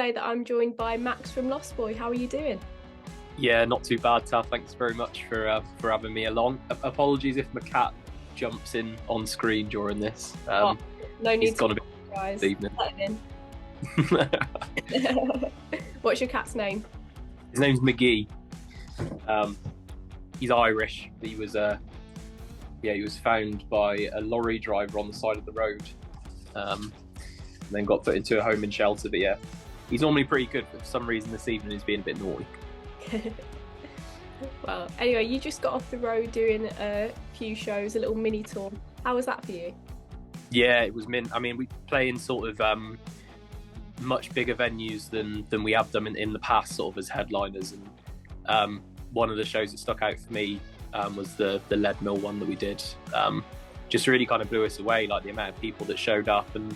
say that I'm joined by Max from Lostboy. How are you doing? Yeah, not too bad, Tal. Thanks very much for having me along. Apologies if my cat jumps in on screen during this. No need he's to gone a bit guys. this evening. Let him in. What's your cat's name? His name's McGee. He's Irish. He was found by a lorry driver on the side of the road, and then got put into a home and shelter. But yeah, he's normally pretty good, but for some reason this evening he's being a bit naughty. Well, anyway, you just got off the road doing a few shows, a little mini tour. How was that for you? Yeah, it was mint. I mean, we play in sort of much bigger venues than we have done in the past, sort of as headliners. And one of the shows that stuck out for me was the Lead Mill one that we did. Just really kind of blew us away, like the amount of people that showed up, and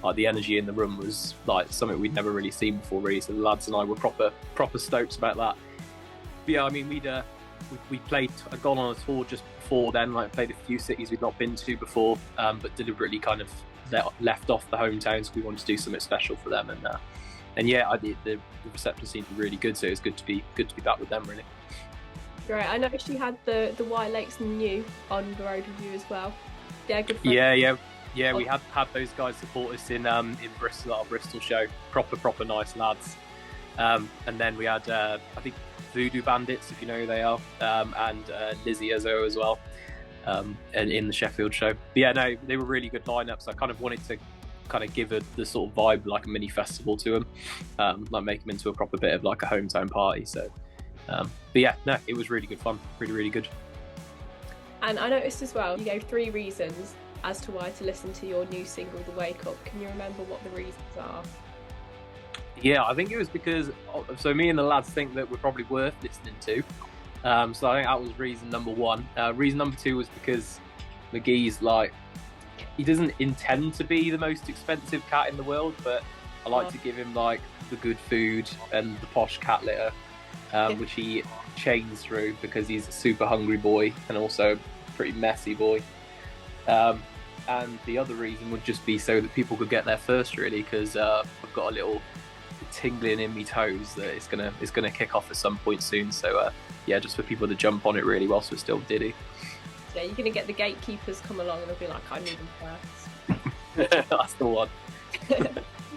like the energy in the room was like something we'd never really seen before, really. So the lads and I were proper stoked about that. But yeah, I mean, I'd gone on a tour just before then, like played a few cities we'd not been to before, but deliberately kind of left off the hometowns because we wanted to do something special for them. And yeah, the reception seemed to be really good, so it was good to be back with them, really. Great. I noticed you had the White Lakes and you on the road with you as well. Yeah, good fun. Yeah, we had those guys support us in Bristol, our Bristol show. Proper nice lads. And then we had I think Voodoo Bandits, if you know who they are, and Lizzie Ezzo as well, and in the Sheffield show. But yeah, no, they were really good lineups. I kind of wanted to kind of give the sort of vibe like a mini festival to them, like make them into a proper bit of like a hometown party. So, but yeah, no, it was really good fun, really good. And I noticed as well, you gave 3 reasons as to why to listen to your new single, The Wake Up. Can you remember what the reasons are? Yeah, I think it was because, so me and the lads think that we're probably worth listening to. So I think that was reason number 1. Reason number 2 was because McGee's like, he doesn't intend to be the most expensive cat in the world, but I like to give him like the good food and the posh cat litter, which he chains through because he's a super hungry boy and also a pretty messy boy. And the other reason would just be so that people could get there first, really, because I've got a little tingling in me toes that it's gonna kick off at some point soon. So yeah, just for people to jump on it really whilst we're still diddy. Yeah, you're gonna get the gatekeepers come along and they'll be like, I need them first. That's the one.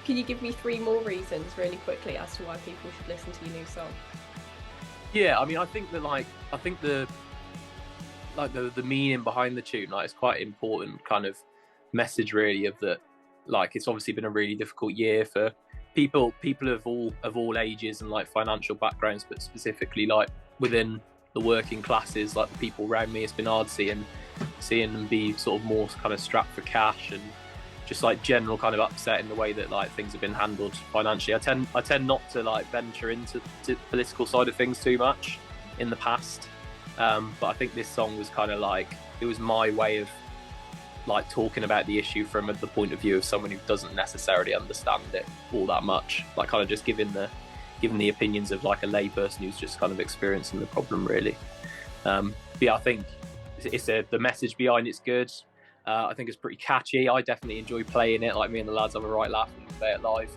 Can you give me 3 more reasons really quickly as to why people should listen to your new song? Yeah, I mean, I think the meaning behind the tune, like, it's quite important kind of message, really, of that, like, it's obviously been a really difficult year for people of all ages and like financial backgrounds, but specifically like within the working classes, like the people around me. It's been hard seeing them be sort of more kind of strapped for cash and just like general kind of upset in the way that like things have been handled financially. I tend not to like venture into the political side of things too much in the past, but I think this song was kind of like, it was my way of like talking about the issue from the point of view of someone who doesn't necessarily understand it all that much, like kind of just giving the opinions of like a lay person who's just kind of experiencing the problem, really. But yeah, I think the message behind it's good. I think it's pretty catchy. I definitely enjoy playing it. Like, me and the lads have a right laugh when we play it live.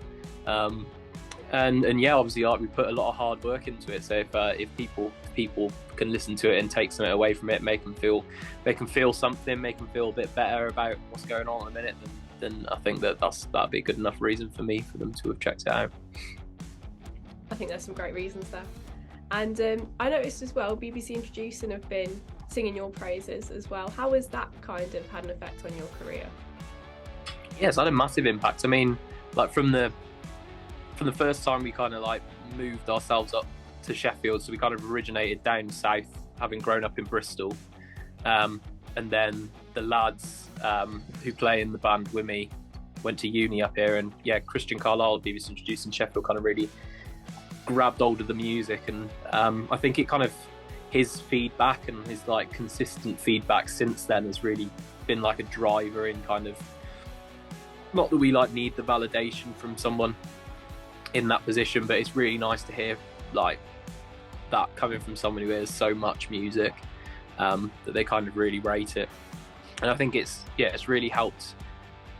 And yeah, obviously, like, we put a lot of hard work into it. So if people can listen to it and take something away from it, make them feel something, make them feel a bit better about what's going on in a minute, then I think that'd be a good enough reason for them to have checked it out. I think there's some great reasons there. And I noticed as well, BBC Introducing have been singing your praises as well. How has that kind of had an effect on your career? Yeah, it's had a massive impact. I mean, like from the first time we kind of like moved ourselves up to Sheffield, so we kind of originated down south, having grown up in Bristol, and then the lads who play in the band with me went to uni up here, and yeah, Christian Carlisle, BBC Introducing Sheffield, kind of really grabbed hold of the music, and I think it kind of, his feedback and his like consistent feedback since then has really been like a driver in kind of, not that we like need the validation from someone in that position, but it's really nice to hear like that coming from someone who hears so much music, that they kind of really rate it. And I think it's really helped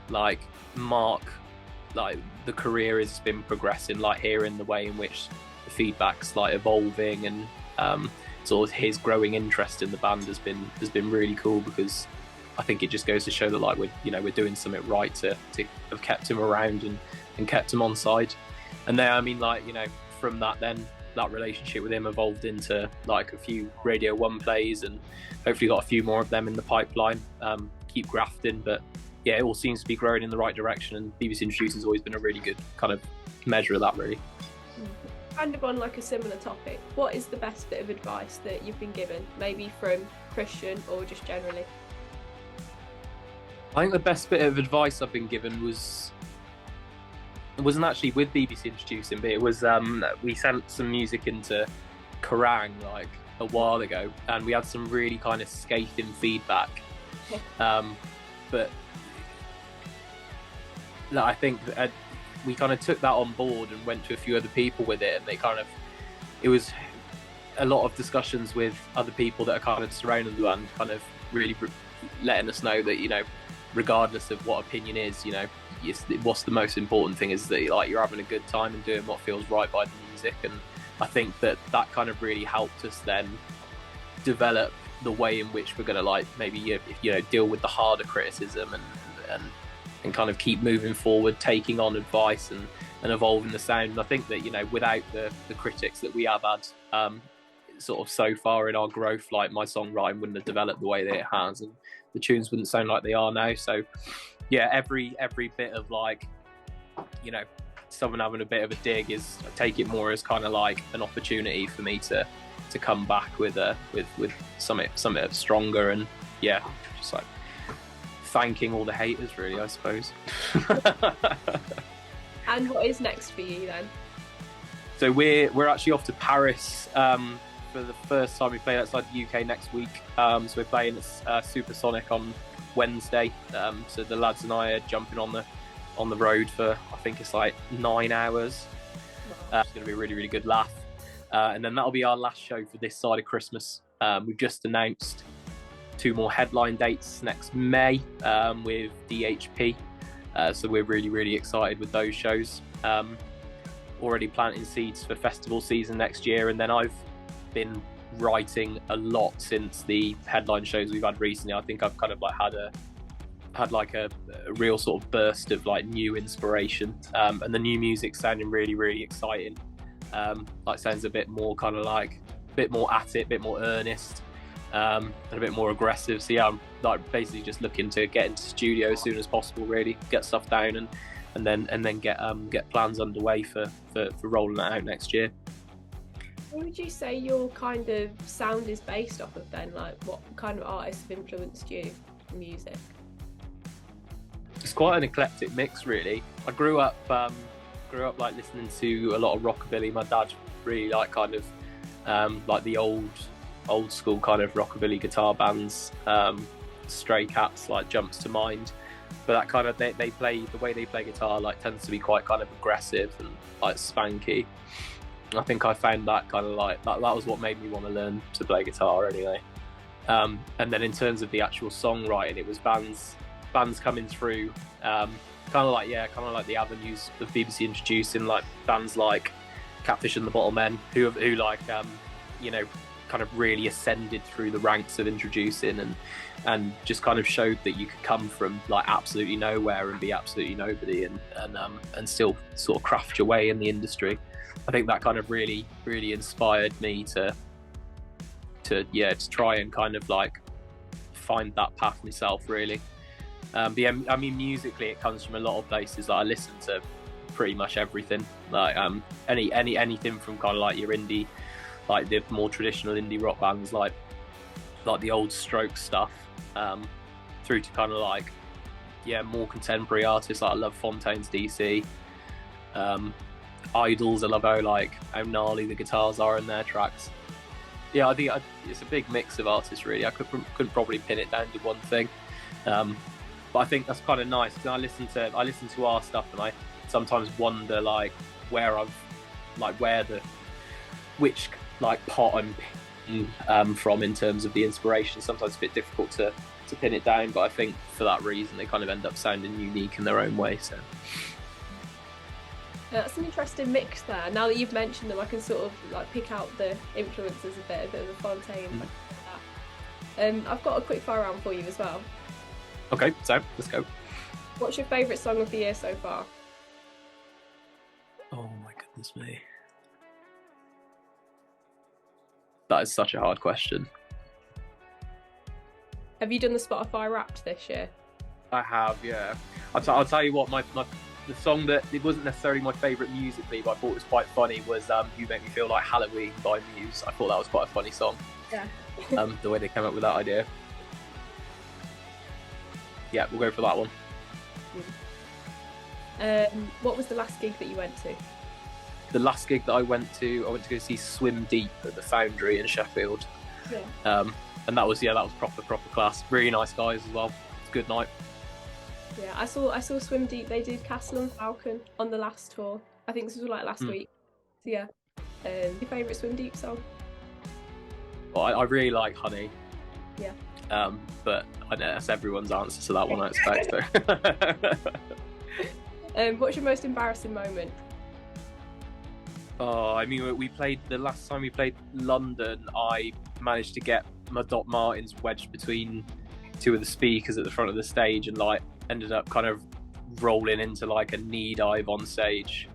like mark like the career has been progressing, like hearing the way in which the feedback's like evolving, and sort of his growing interest in the band has been really cool, because I think it just goes to show that like we're doing something right to have kept him around and kept him on side. And then I mean, like, from that, then that relationship with him evolved into like a few Radio 1 plays, and hopefully got a few more of them in the pipeline. Keep grafting, but yeah, it all seems to be growing in the right direction, and BBC Introducing has always been a really good kind of measure of that, really. Kind of on like a similar topic, what is the best bit of advice that you've been given, maybe from Christian or just generally? I think the best bit of advice I've been given wasn't actually with BBC Introducing, but it was we sent some music into Kerrang like a while ago, and we had some really kind of scathing feedback. But I think we kind of took that on board and went to a few other people with it, and it was a lot of discussions with other people that are kind of surrounding the band, kind of really letting us know that, regardless of what opinion is, what's the most important thing is that like you're having a good time and doing what feels right by the music. And I think that kind of really helped us then develop the way in which we're going to like maybe deal with the harder criticism and kind of keep moving forward, taking on advice and evolving the sound. And I think that without the critics that we have had sort of so far in our growth, like my songwriting wouldn't have developed the way that it has, and the tunes wouldn't sound like they are now. So yeah, every bit of like someone having a bit of a dig is, I take it more as kind of like an opportunity for me to come back with something stronger, and yeah, just like thanking all the haters, really, I suppose. And what is next for you then? So we're actually off to Paris for the first time. We play outside the UK next week. So we're playing Supersonic on Wednesday. So the lads and I are jumping on the road for, I think it's like 9 hours. It's going to be a really, really good laugh. And then that'll be our last show for this side of Christmas. We've just announced 2 more headline dates next May with DHP. So we're really, really excited with those shows. Already planting seeds for festival season next year. And then I've been writing a lot since the headline shows we've had recently. I think I've kind of like had a real sort of burst of like new inspiration, and the new music sounding really, really exciting. Like sounds a bit more kind of like a bit more at it, a bit more earnest, and a bit more aggressive. So yeah, I'm like basically just looking to get into the studio as soon as possible, really get stuff down and then get plans underway for rolling that out next year. What would you say your kind of sound is based off of then? Like what kind of artists have influenced you in music? It's quite an eclectic mix, really. I grew up like listening to a lot of rockabilly. My dad really like kind of like the old school kind of rockabilly guitar bands. Stray Cats like jumps to mind. But that kind of they play, the way they play guitar like tends to be quite kind of aggressive and like spanky. I think I found that kind of like that was what made me want to learn to play guitar anyway. And then in terms of the actual songwriting, it was bands coming through, kind of like the avenues of BBC Introducing, like bands like Catfish and the Bottlemen, who like kind of really ascended through the ranks of Introducing and just kind of showed that you could come from like absolutely nowhere and be absolutely nobody and still sort of craft your way in the industry. I think that kind of really, really inspired me to try and kind of like find that path myself, really. I mean, musically, it comes from a lot of places. Like I listen to pretty much everything. Like anything from kind of like your indie, like the more traditional indie rock bands, like the old Strokes stuff, through to kind of like more contemporary artists. Like I love Fontaines DC. Idols, I love how gnarly the guitars are in their tracks. Yeah, I think it's a big mix of artists, really. I couldn't probably pin it down to one thing, but I think that's kind of nice because I listen to our stuff and I sometimes wonder like which pot I'm picking, from in terms of the inspiration. Sometimes it's a bit difficult to pin it down, but I think for that reason they kind of end up sounding unique in their own way. So. That's an interesting mix there. Now that you've mentioned them, I can sort of like pick out the influences a bit of the Fontaine. Mm. Like that. I've got a quick fire round for you as well. Okay, so let's go. What's your favourite song of the year so far? Oh my goodness me. That is such a hard question. Have you done the Spotify Wrapped this year? I have, yeah. I'll tell you what, the song that it wasn't necessarily my favourite musically, but I thought was quite funny was You Make Me Feel Like Halloween by Muse. I thought that was quite a funny song. Yeah. The way they came up with that idea. Yeah, we'll go for that one. What was the last gig that you went to? The last gig that I went to go see Swim Deep at the Foundry in Sheffield. Yeah. And that was proper class. Really nice guys as well. It's a good night. Yeah, I saw Swim Deep. They did Castle and Falcon on the last tour. I think this was like last week. So yeah. Your favourite Swim Deep song? Well, I really like Honey. Yeah. But I know that's everyone's answer to that one, I expect. So. What's your most embarrassing moment? Oh, I mean, the last time we played London, I managed to get my Doc Martens wedged between two of the speakers at the front of the stage and like ended up kind of rolling into like a knee dive on stage.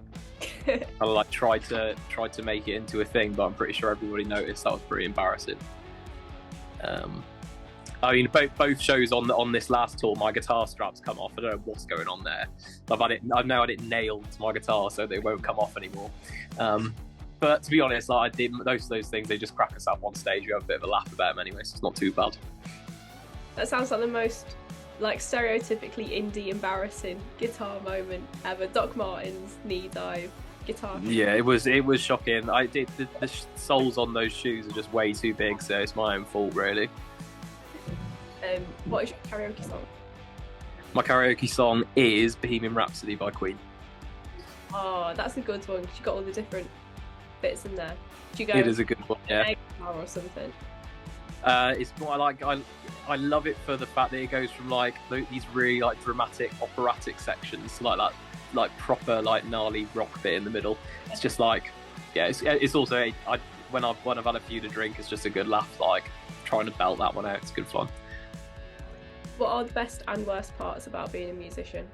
I like tried to make it into a thing, but I'm pretty sure everybody noticed. That was pretty embarrassing. I mean, both shows on this last tour, my guitar straps come off. I don't know what's going on there. I've now had it nailed to my guitar, so they won't come off anymore. But to be honest, like I did those things. They just crack us up on stage. We have a bit of a laugh about them anyway, so it's not too bad. That sounds like the most like stereotypically indie embarrassing guitar moment ever. Doc Martens knee dive guitar. Yeah, it was shocking. I did the soles on those shoes are just way too big, so it's my own fault really. What is your karaoke song? My karaoke song is Bohemian Rhapsody by Queen. Oh, that's a good one. You got all the different bits in there. Do you go? It is a good one, yeah. Or something. It's more I love it for the fact that it goes from like these really like dramatic operatic sections to like that like proper like gnarly rock bit in the middle. It's just like it's also when I've had a few to drink, it's just a good laugh. Like trying to belt that one out, it's good fun. What are the best and worst parts about being a musician?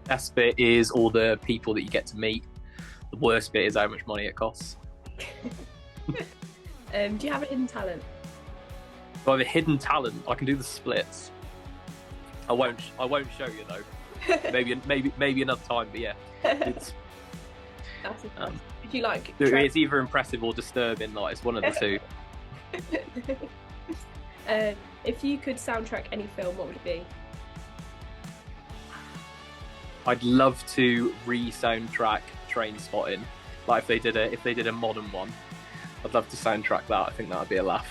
Best bit is all the people that you get to meet. The worst bit is how much money it costs. Do you have a hidden talent? I have a hidden talent. I can do the splits. I won't show you though. maybe another time. But yeah, That's impressive. Would you like? It's either impressive or disturbing. Like it's one of the two. If you could soundtrack any film, what would it be? I'd love to re-soundtrack Trainspotting. Like if they did a modern one, I'd love to soundtrack that. I think that would be a laugh.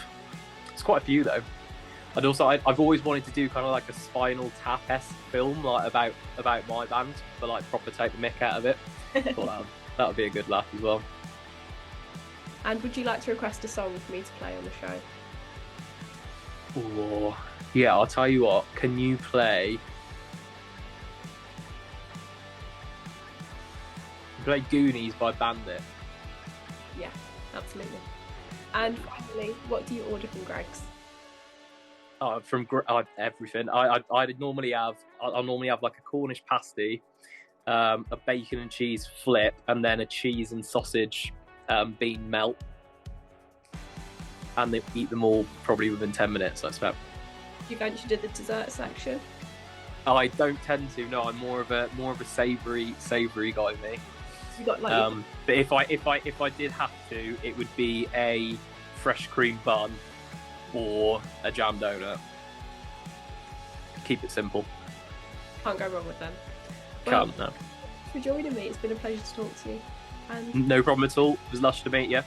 It's quite a few though. I've always wanted to do kind of like a Spinal Tap-esque film, like about my band, but like proper take the mick out of it. Thought that would be a good laugh as well. And would you like to request a song for me to play on the show? Oh, yeah, I'll tell you what. Can you play Goonies by Bandit? Yeah, absolutely. And finally, what do you order from Greg's? Everything. I'll normally have like a Cornish pasty, a bacon and cheese flip, and then a cheese and sausage bean melt. And they eat them all probably within 10 minutes, I expect. Do you venture to the dessert section? I don't tend to. No, I'm more of a savoury guy, me. You got like. But if I did have to, it would be a fresh cream bun or a jam donut. Keep it simple. Can't go wrong with them. Can't, no. Thanks for joining me. It's been a pleasure to talk to you. And no problem at all. It was lush to meet you.